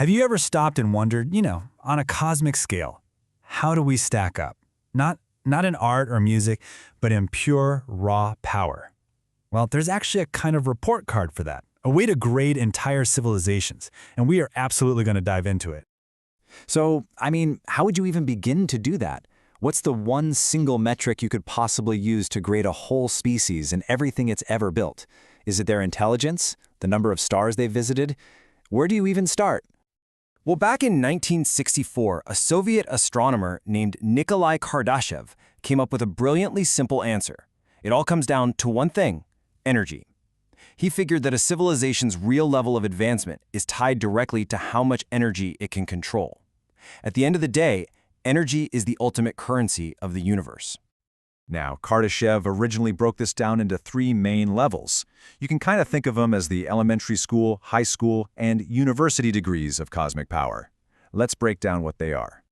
Have you ever stopped and wondered, on a cosmic scale, how do we stack up? Not in art or music, but in pure, raw power. Well, there's actually a kind of report card for that, a way to grade entire civilizations, and we are absolutely going to dive into it. So, how would you even begin to do that? What's the one single metric you could possibly use to grade a whole species and everything it's ever built? Is it their intelligence? The number of stars they've visited? Where do you even start? Well, back in 1964, a Soviet astronomer named Nikolai Kardashev came up with a brilliantly simple answer. It all comes down to one thing: energy. He figured that a civilization's real level of advancement is tied directly to how much energy it can control. At the end of the day, energy is the ultimate currency of the universe. Now, Kardashev originally broke this down into 3 main levels. You can kind of think of them as the elementary school, high school, and university degrees of cosmic power. Let's break down what they are.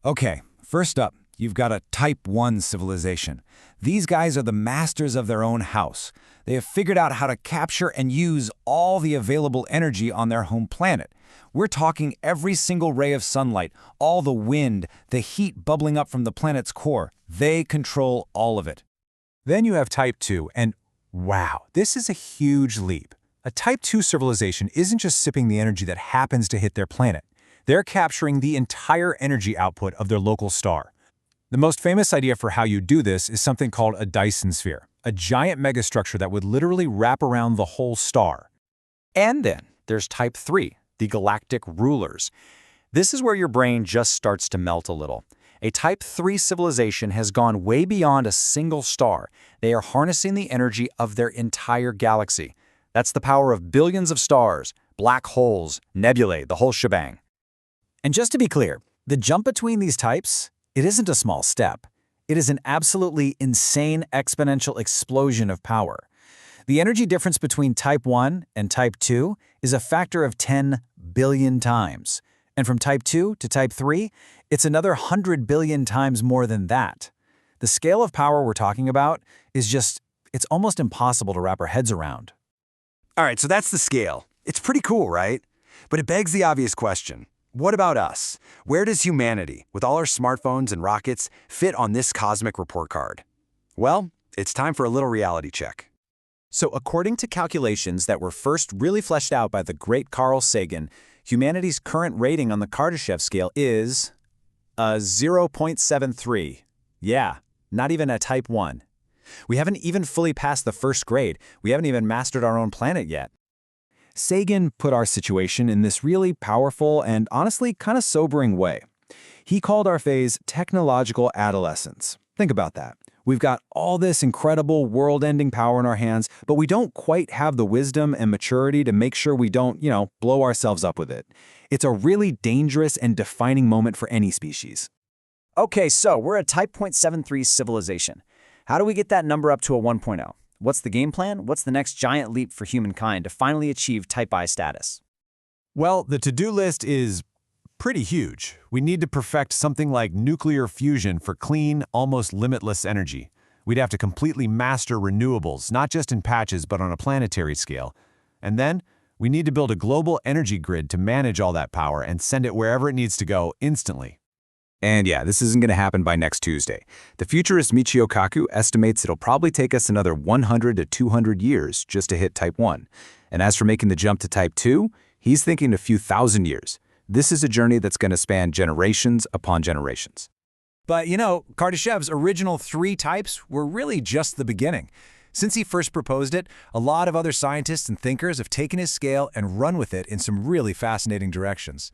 Okay, first up, you've got a Type 1 civilization. These guys are the masters of their own house. They have figured out how to capture and use all the available energy on their home planet. We're talking every single ray of sunlight, all the wind, the heat bubbling up from the planet's core. They control all of it. Then you have Type 2, and wow, this is a huge leap. A Type 2 civilization isn't just sipping the energy that happens to hit their planet. They're capturing the entire energy output of their local star. The most famous idea for how you do this is something called a Dyson Sphere, a giant megastructure that would literally wrap around the whole star. And then there's Type 3, the galactic rulers. This is where your brain just starts to melt a little. A Type 3 civilization has gone way beyond a single star. They are harnessing the energy of their entire galaxy. That's the power of billions of stars, black holes, nebulae, the whole shebang. And just to be clear, the jump between these types, it isn't a small step. It is an absolutely insane exponential explosion of power. The energy difference between Type 1 and Type 2 is a factor of 10 billion times. And from Type 2 to Type 3, it's another 100 billion times more than that. The scale of power we're talking about is it's almost impossible to wrap our heads around. All right, so that's the scale. It's pretty cool, right? But it begs the obvious question. What about us? Where does humanity, with all our smartphones and rockets, fit on this cosmic report card? Well, it's time for a little reality check. So according to calculations that were first really fleshed out by the great Carl Sagan, humanity's current rating on the Kardashev scale is a 0.73. Yeah, not even a Type 1. We haven't even fully passed the first grade. We haven't even mastered our own planet yet. Sagan put our situation in this really powerful and honestly kind of sobering way. He called our phase technological adolescence. Think about that. We've got all this incredible world-ending power in our hands, but we don't quite have the wisdom and maturity to make sure we don't, blow ourselves up with it. It's a really dangerous and defining moment for any species. Okay, so we're a Type 0.73 civilization. How do we get that number up to a 1.0? What's the game plan? What's the next giant leap for humankind to finally achieve Type I status? Well, the to-do list is pretty huge. We need to perfect something like nuclear fusion for clean, almost limitless energy. We'd have to completely master renewables, not just in patches, but on a planetary scale. And then, we need to build a global energy grid to manage all that power and send it wherever it needs to go instantly. And yeah, this isn't going to happen by next Tuesday. The futurist Michio Kaku estimates it'll probably take us another 100 to 200 years just to hit Type 1. And as for making the jump to Type 2, he's thinking a few thousand years. This is a journey that's going to span generations upon generations. But Kardashev's original 3 types were really just the beginning. Since he first proposed it, a lot of other scientists and thinkers have taken his scale and run with it in some really fascinating directions.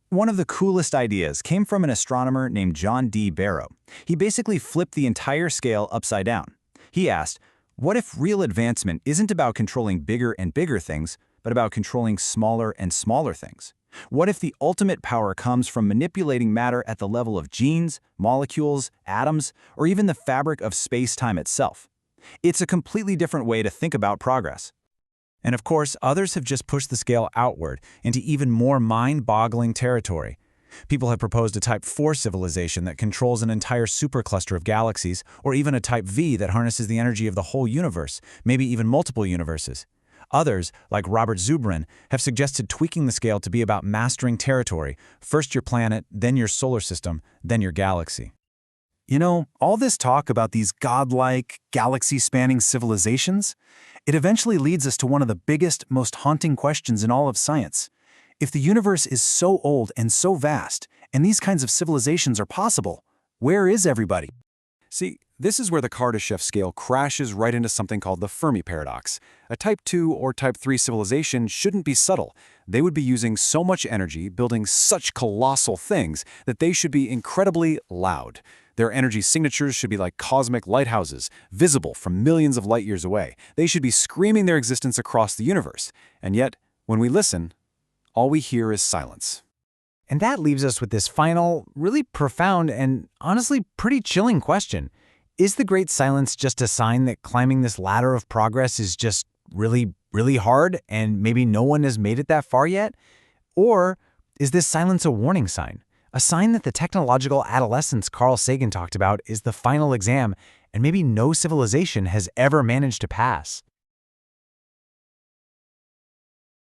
One of the coolest ideas came from an astronomer named John D. Barrow. He basically flipped the entire scale upside down. He asked, what if real advancement isn't about controlling bigger and bigger things, but about controlling smaller and smaller things? What if the ultimate power comes from manipulating matter at the level of genes, molecules, atoms, or even the fabric of space-time itself? It's a completely different way to think about progress. And of course, others have just pushed the scale outward into even more mind-boggling territory. People have proposed a Type 4 civilization that controls an entire supercluster of galaxies, or even a Type V that harnesses the energy of the whole universe, maybe even multiple universes. Others, like Robert Zubrin, have suggested tweaking the scale to be about mastering territory, first your planet, then your solar system, then your galaxy. You know, all this talk about these godlike, galaxy-spanning civilizations, it eventually leads us to one of the biggest, most haunting questions in all of science. If the universe is so old and so vast, and these kinds of civilizations are possible, where is everybody? See, this is where the Kardashev scale crashes right into something called the Fermi paradox. A Type 2 or Type 3 civilization shouldn't be subtle. They would be using so much energy, building such colossal things, that they should be incredibly loud. Their energy signatures should be like cosmic lighthouses, visible from millions of light years away. They should be screaming their existence across the universe. And yet, when we listen, all we hear is silence. And that leaves us with this final, really profound and honestly pretty chilling question. Is the Great Silence just a sign that climbing this ladder of progress is just really, really hard and maybe no one has made it that far yet? Or is this silence a warning sign? A sign that the technological adolescence Carl Sagan talked about is the final exam and maybe no civilization has ever managed to pass?